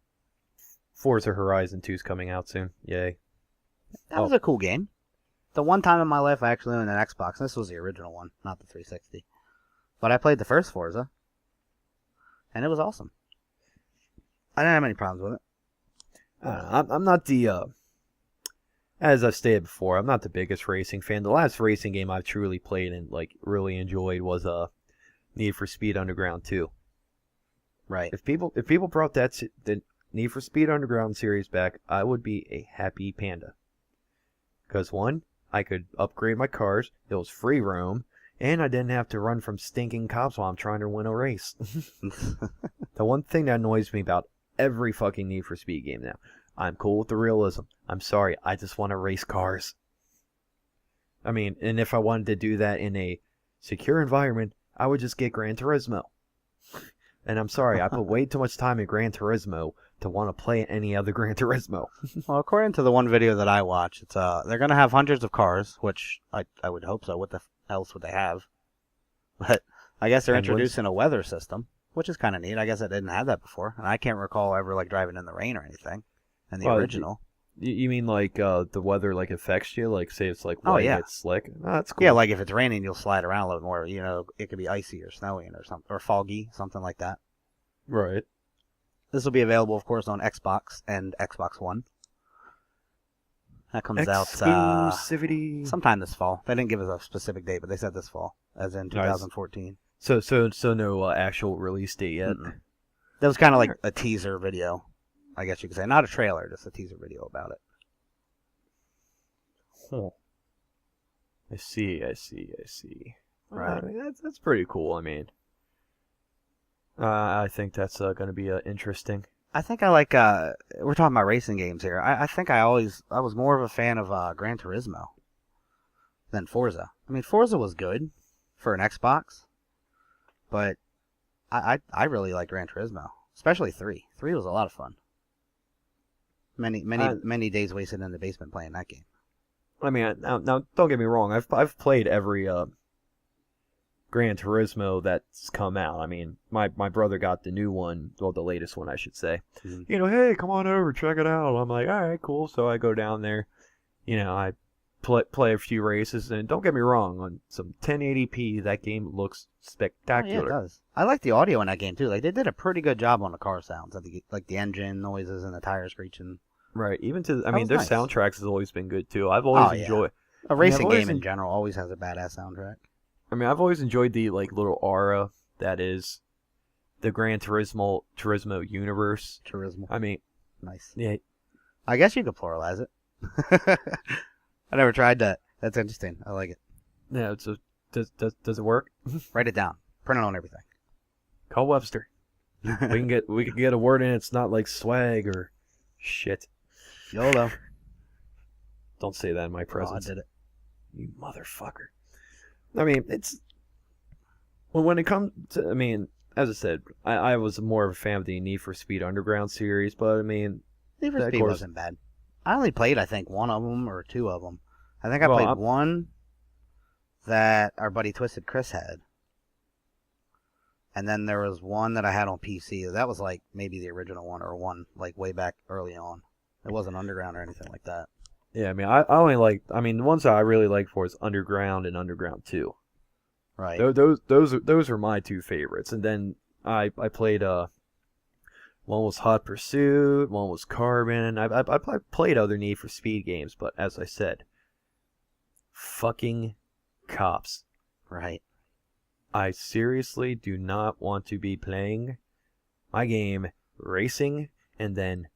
Forza Horizon 2 is coming out soon. Yay. That was a cool game. The one time in my life I actually owned an Xbox. This was the original one, not the 360. But I played the first Forza, and it was awesome. I didn't have any problems with it. I'm not the, as I've stated before, I'm not the biggest racing fan. The last racing game I've truly played and like really enjoyed was Need for Speed Underground 2. Right. If people brought the Need for Speed Underground series back, I would be a happy panda. Because one, I could upgrade my cars, it was free roam, and I didn't have to run from stinking cops while I'm trying to win a race. The one thing that annoys me about every fucking Need for Speed game now, I'm cool with the realism. I'm sorry, I just want to race cars. I mean, and if I wanted to do that in a secure environment, I would just get Gran Turismo. And I'm sorry, I put way too much time in Gran Turismo to want to play any other Gran Turismo. Well, according to the one video that I watched, it's they're gonna have hundreds of cars, which I would hope so. What the else would they have? But I guess they're introducing a weather system, which is kind of neat. I guess I didn't have that before, and I can't recall ever like driving in the rain or anything in the original. You mean like the weather like affects you? Like say it's like wet, it's slick. Oh, that's cool. Yeah, like if it's raining, you'll slide around a little more. You know, it could be icy or snowy or something, or foggy, something like that. Right. This will be available, of course, on Xbox and Xbox One. That comes out sometime this fall. They didn't give us a specific date, but they said this fall, as in 2014. So no actual release date yet. Mm-mm. That was kind of like a teaser video, I guess you could say. Not a trailer, just a teaser video about it. Huh. I see. Right. That's pretty cool. I mean, I think that's going to be interesting. I think I like, we're talking about racing games here. I think I was more of a fan of Gran Turismo than Forza. I mean, Forza was good for an Xbox, but I really like Gran Turismo, especially 3. 3 was a lot of fun. Many days wasted in the basement playing that game. I mean, now don't get me wrong. I've played every Gran Turismo that's come out. I mean, my brother got the new one, well, the latest one, I should say. Mm-hmm. You know, hey, come on over, check it out. I'm like, all right, cool. So I go down there. You know, I play a few races, and don't get me wrong, on some 1080p, that game looks spectacular. Oh, yeah, it does. I like the audio in that game too. Like they did a pretty good job on the car sounds, like the engine noises and the tires screeching. Right. Even to, I mean, their nice. soundtracks has always been good too. I've always enjoyed. A racing game in general always has a badass soundtrack. I mean, I've always enjoyed the like little aura that is the Gran Turismo universe. Turismo. I mean, nice. Yeah. I guess you could pluralize it. I never tried that. That's interesting. I like it. Yeah. So does it work? Write it down. Print it on everything. Call Webster. we can get a word in. It's not like swag or shit. YOLO. Don't say that in my presence. I did it. You motherfucker. I mean, it's when it comes to, I mean, as I said, I was more of a fan of the Need for Speed Underground series, but I mean, Need for Speed wasn't bad. I only played, I think, one of them or two of them. I think I played one that our buddy Twisted Chris had. And then there was one that I had on PC. That was like maybe the original one or one like way back early on. It wasn't Underground or anything like that. Yeah, I mean, I only like, I mean, the ones that I really liked was Underground and Underground 2. Right. Those were my two favorites. And then I played One was Hot Pursuit, one was Carbon. I played other Need for Speed games, but as I said, fucking cops. Right. I seriously do not want to be playing my game racing and then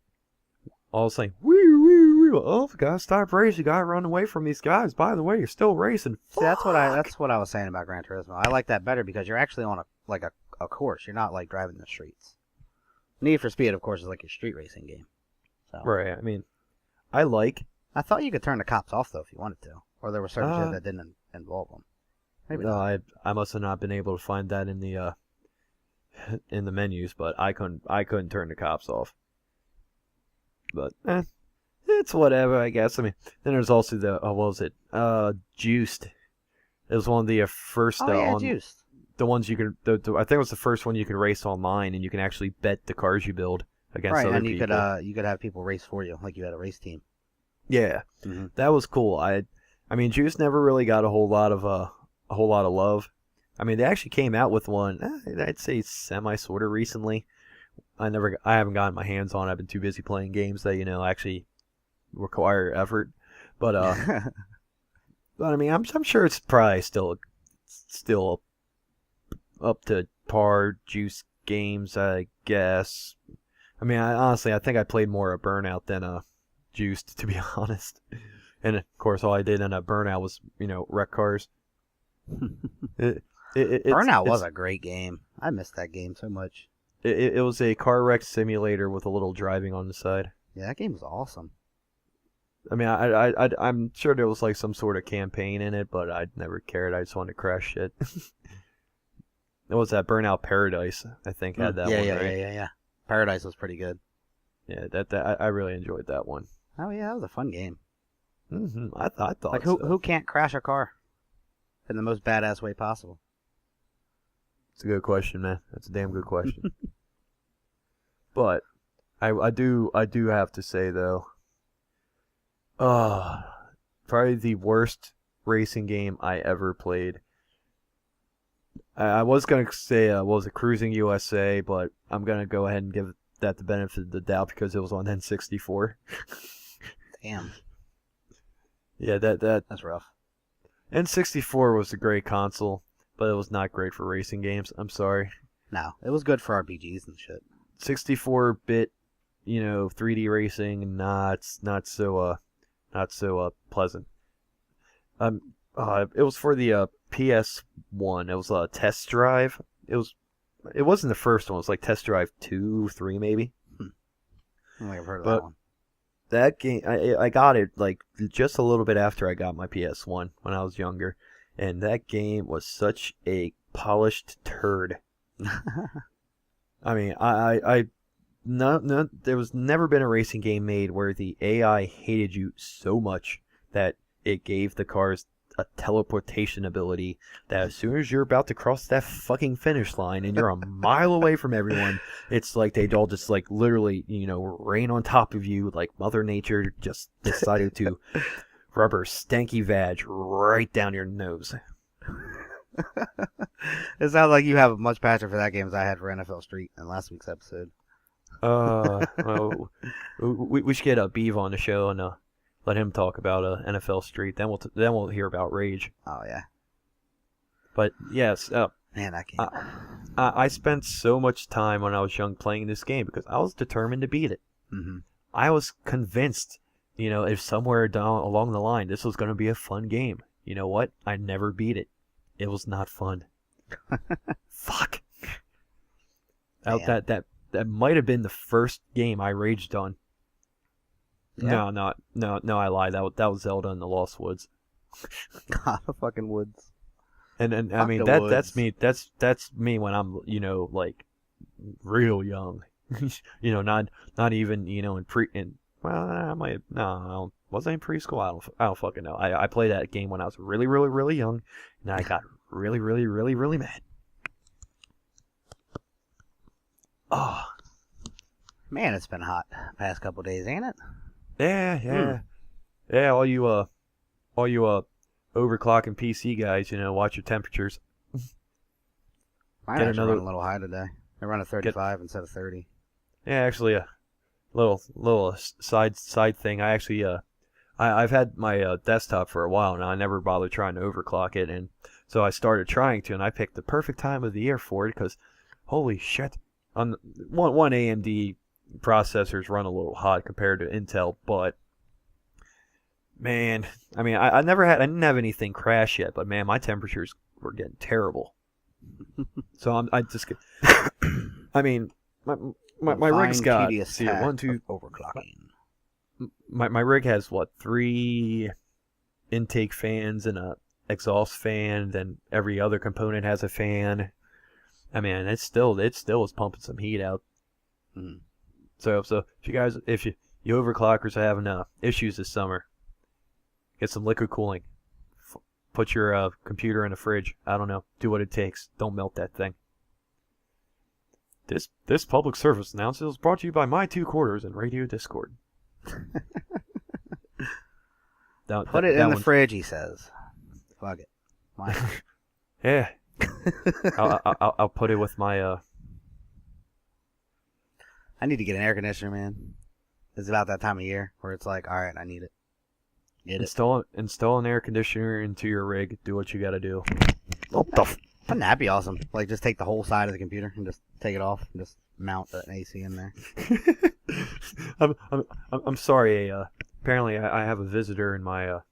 all of a sudden, oh, gotta stop racing, gotta run away from these guys. By the way, you're still racing. See, that's what I was saying about Gran Turismo. I like that better because you're actually on a course. You're not like driving the streets. Need for Speed, of course, is like your street racing game. So. Right. I mean, I thought you could turn the cops off though if you wanted to, or there were certain shit that didn't involve them. Maybe no, not. I must have not been able to find that in the menus, but I couldn't turn the cops off. But it's whatever, I guess. I mean, then there's also the what was it? Juiced. It was one of the first Juiced. The ones you could. I think it was the first one you can race online, and you can actually bet the cars you build against other people. Right, and you could have people race for you, like you had a race team. Yeah, that was cool. I mean, Juice never really got a whole lot of love. I mean, they actually came out with one. I'd say semi sort of recently. I haven't gotten my hands on it. I've been too busy playing games that actually require effort. But but I mean, I'm sure it's probably still up to par. Juice games, I guess. I mean, honestly, I think I played more of Burnout than Juiced, to be honest. And of course, all I did in a Burnout was wreck cars. Burnout was a great game. I missed that game so much. It was a car wreck simulator with a little driving on the side. Yeah, that game was awesome. I mean, I'm sure there was like some sort of campaign in it, but I never cared. I just wanted to crash shit. It was that Burnout Paradise, I think, had that one, right? Yeah. Paradise was pretty good. Yeah, I really enjoyed that one. Oh yeah, that was a fun game. I thought like so. who can't crash a car in the most badass way possible? It's a good question, man. That's a damn good question. But I do have to say though, probably the worst racing game I ever played. I was gonna say what was it, Cruising USA, but I'm gonna go ahead and give that the benefit of the doubt because it was on N64. Damn. Yeah, that's rough. N64 was a great console, but it was not great for racing games. I'm sorry. No, it was good for RPGs and shit. 64-bit, 3D racing, not so pleasant. It was for the PS1. It was a Test Drive. It wasn't the first one. It was like Test Drive 2, 3 maybe. I don't think I've heard of But that one. That game, I got it like just a little bit after I got my PS1 when I was younger, and that game was such a polished turd. I mean, there was never been a racing game made where the AI hated you so much that it gave the cars a teleportation ability that as soon as you're about to cross that fucking finish line and you're a mile away from everyone, it's like they'd all just like literally, rain on top of you, like Mother Nature just decided to rub her stanky vag right down your nose. It sounds like you have as much passion for that game as I had for NFL Street in last week's episode. Well, we should get Beav on the show and let him talk about NFL Street. Then we'll hear about Rage. Oh yeah. But yes, man, I can't. I spent so much time when I was young playing this game because I was determined to beat it. Mm-hmm. I was convinced, if somewhere down along the line this was going to be a fun game. You know what? I never beat it. It was not fun. Fuck. That might have been the first game I raged on. Yeah. No, I lied. That was Zelda in the Lost Woods. God, the fucking woods. And I Fuck mean the that's woods. that's me when I'm like real young. Not even was I in preschool? I don't fucking know. I played that game when I was really really really young, and I got really really really really mad. Oh man, it's been hot past couple days, ain't it? Yeah. All you overclocking PC guys, watch your temperatures. Mine actually run a little high today. I run at 35 instead of 30. Yeah, actually, a little side thing. I actually I've had my desktop for a while now. I never bothered trying to overclock it, and so I started trying to, and I picked the perfect time of the year for it because, holy shit, on one AMD processors run a little hot compared to Intel, but man, I mean, I didn't have anything crash yet, but man, my temperatures were getting terrible. So I just, I mean, my rig's got, tedious see, task one, two, of overclocking. my rig has what, 3 intake fans and a exhaust fan, then every other component has a fan. I mean, it still is pumping some heat out. Mm. So if you overclockers are having issues this summer, get some liquid cooling. Put your computer in the fridge. I don't know. Do what it takes. Don't melt that thing. This public service announcement is brought to you by My Two Quarters and Radio Discord. Put it in the fridge, he says. Fuck it. Yeah. I'll put it with my I need to get an air conditioner, man. It's about that time of year where it's like, all right, I need it. install an air conditioner into your rig. Do what you got to do. Wouldn't that be awesome? Like, just take the whole side of the computer and just take it off and just mount an AC in there. I'm sorry. Apparently, I have a visitor in my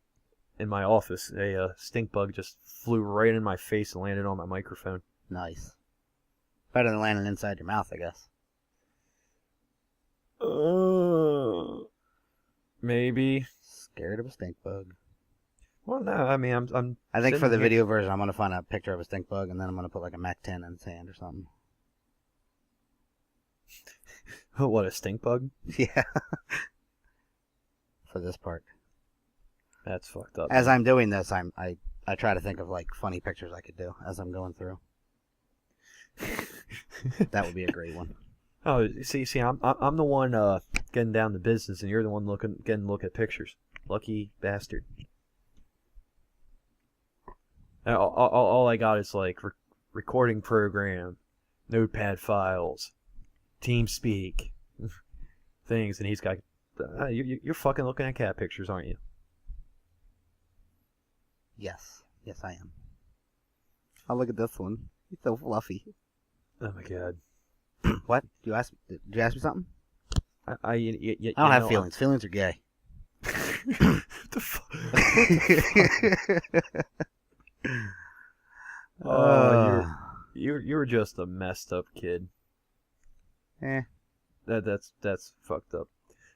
office. A stink bug just flew right in my face and landed on my microphone. Nice. Better than landing inside your mouth, I guess. Maybe. Scared of a stink bug. Well, no. I mean, I think for the here. video version, I'm gonna find a picture of a stink bug and then I'm gonna put like a Mac 10 in its hand or something. What, a stink bug? Yeah. For this part. That's fucked up. As I'm doing this, I try to think of like funny pictures I could do as I'm going through. That would be a great one. Oh, see, I'm the one getting down to business, and you're the one getting a look at pictures. Lucky bastard. All I got is like recording program, notepad files, TeamSpeak, things, and he's got. You're fucking looking at cat pictures, aren't you? Yes, I am. Oh, look at this one. He's so fluffy. Oh my god. What? Did you ask me something? I don't have feelings. Feelings are gay. The fuck? You're just a messed up kid. That's fucked up.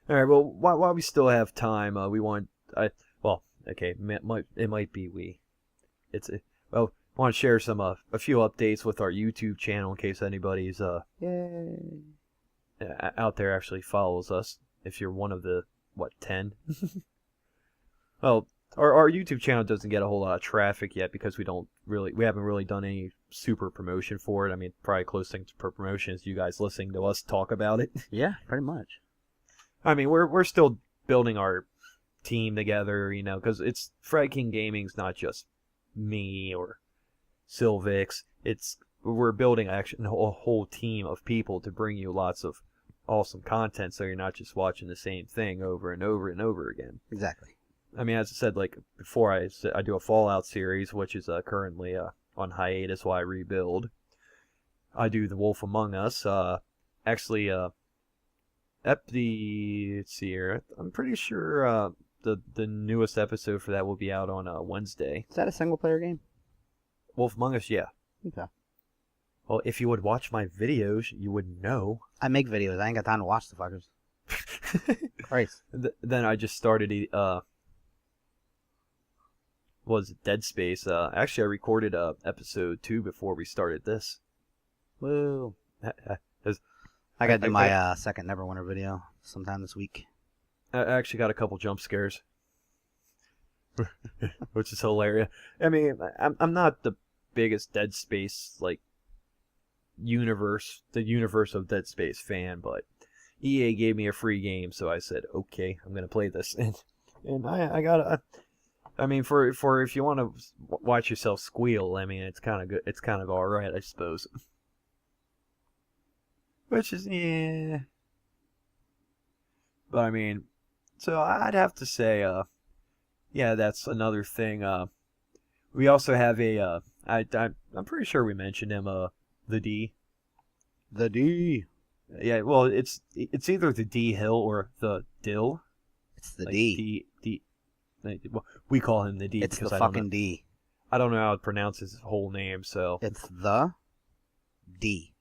All right. Well, while we still have time, it might be we. I want to share some a few updates with our YouTube channel in case anybody's Yay. out there actually follows us. If you're one of the 10. Well, our YouTube channel doesn't get a whole lot of traffic yet because we haven't really done any super promotion for it. I mean, probably close thing to promotion is you guys listening to us talk about it. Yeah, pretty much. I mean, we're still building our team together, because it's Frag King Gaming's not just me or Sylvix. We're building actually a whole team of people to bring you lots of awesome content, so you're not just watching the same thing over and over and over again. Exactly. I mean, as I said, like before, I do a Fallout series, which is currently on hiatus while I rebuild. I do The Wolf Among Us. Actually, let's see here. I'm pretty sure the newest episode for that will be out on Wednesday. Is that a single player game? Wolf Among Us, yeah. Okay. Well, if you would watch my videos, you would know. I make videos. I ain't got time to watch the fuckers. Christ. Then I just started Dead Space. Actually, I recorded episode 2 before we started this. Woo. I gotta do my second Neverwinter video sometime this week. I actually got a couple jump scares, which is hilarious. I mean, I'm not the biggest Dead Space the universe of Dead Space fan, but EA gave me a free game, so I said, okay, I'm gonna play this, and I got I mean, for if you want to watch yourself squeal, I mean, it's kind of good. It's kind of all right, I suppose. Which is, yeah. But I mean, so I'd have to say, yeah, that's another thing. We also have I'm pretty sure we mentioned him, the D. The D. Yeah, well, it's either the D Hill or the Dill. It's the Like D. Well, we call him the D. It's because the fucking D. I don't know how to pronounce his whole name, so. It's the D.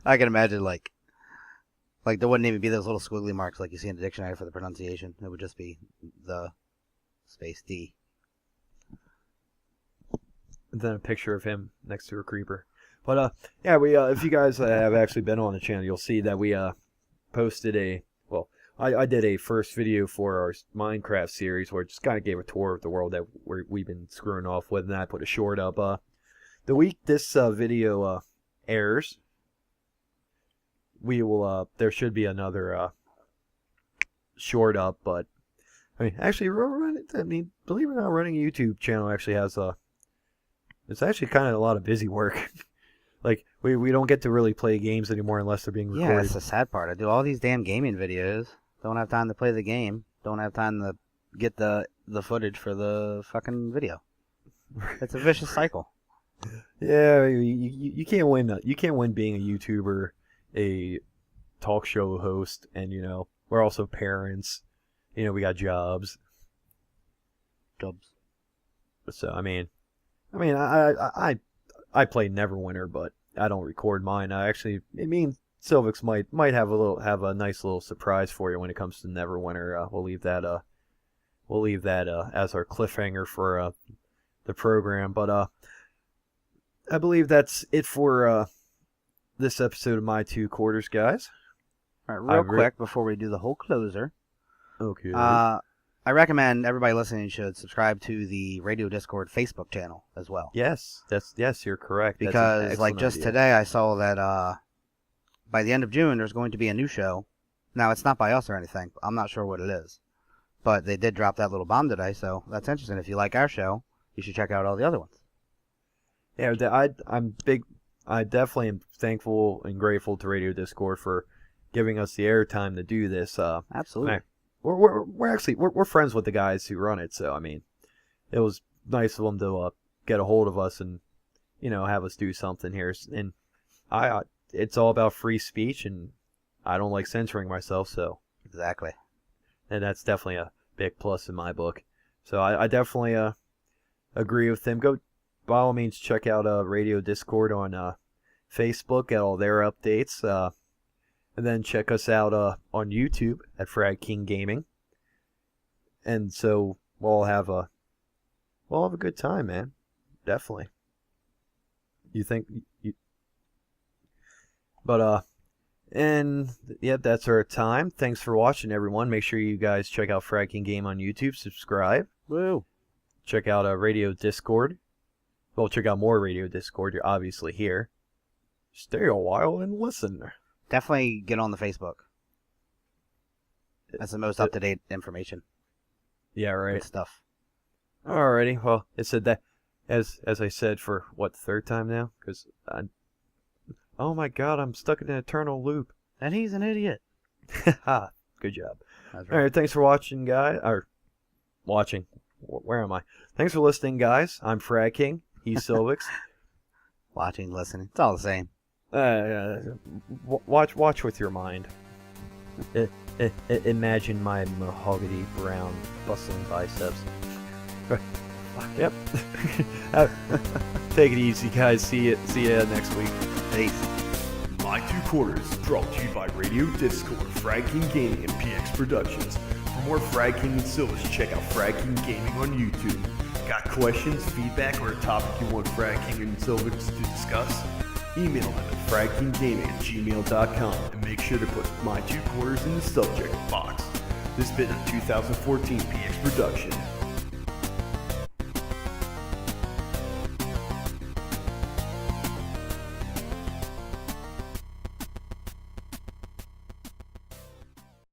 I can imagine, like there wouldn't even be those little squiggly marks like you see in the dictionary for the pronunciation. It would just be the space D. And then a picture of him next to a creeper. But yeah, we if you guys have actually been on the channel, you'll see that we posted I did a first video for our Minecraft series where it just kind of gave a tour of the world that we've been screwing off with, and I put a short up. The week this video airs, we will there should be another short up, but I mean, actually, believe it or not, running a YouTube channel actually has it's actually kind of a lot of busy work. Like, we don't get to really play games anymore unless they're being recorded. Yeah, that's the sad part. I do all these damn gaming videos. Don't have time to play the game. Don't have time to get the footage for the fucking video. It's a vicious cycle. Yeah, you can't win. You can't win being a YouTuber, a talk show host, and we're also parents. We got jobs. So I mean, I play Neverwinter, but I don't record mine. Me and Silvix might have a nice little surprise for you when it comes to Neverwinter. We'll leave that as our cliffhanger for the program. But I believe that's it for this episode of My Two Quarters, guys. All right, real quick before we do the whole closer. Okay. I recommend everybody listening should subscribe to the Radio Discord Facebook channel as well. Yes, you're correct. Because like just today, I saw that by the end of June there's going to be a new show. Now it's not by us or anything. I'm not sure what it is, but they did drop that little bomb today, so that's interesting. If you like our show, you should check out all the other ones. Yeah, I definitely am thankful and grateful to Radio Discord for giving us the airtime to do this. Absolutely. We're friends with the guys who run it, so I mean, it was nice of them to get a hold of us and have us do something here. And it's all about free speech, and I don't like censoring myself, so exactly. And that's definitely a big plus in my book. So I definitely agree with them. Go by all means check out Radio Discord on Facebook, get all their updates. And then check us out on YouTube at Frag King Gaming. And so we'll have a good time, man. Definitely. You think But and yeah, that's our time. Thanks for watching, everyone. Make sure you guys check out Frag King Game on YouTube. Subscribe. Woo. Check out Radio Discord. Well, check out more Radio Discord. You're obviously here. Stay a while and listen. Definitely get on the Facebook. That's the most up-to-date information. Yeah, right. Good stuff. Alrighty. Well, it said that, as I said for, what, third time now? Because, oh my god, I'm stuck in an eternal loop. And he's an idiot. Ha! Good job. That's right. Alright, thanks for watching, guys. Or, watching. Where am I? Thanks for listening, guys. I'm Frag King. He's Silvix. Watching, listening. It's all the same. Watch with your mind. Imagine my mahogany brown bustling biceps. Yep. Take it easy, guys. See ya next week. Peace. My Two Quarters is brought to you by Radio Discord, Frag King Gaming, and PX Productions. For more Frag King and Silvers, check out Frag King Gaming on YouTube. Got questions, feedback, or a topic you want Frag King and Silvers to discuss? Email them at fragkinggaming@gmail.com and make sure to put My Two Quarters in the subject box. This has been a 2014 PX production.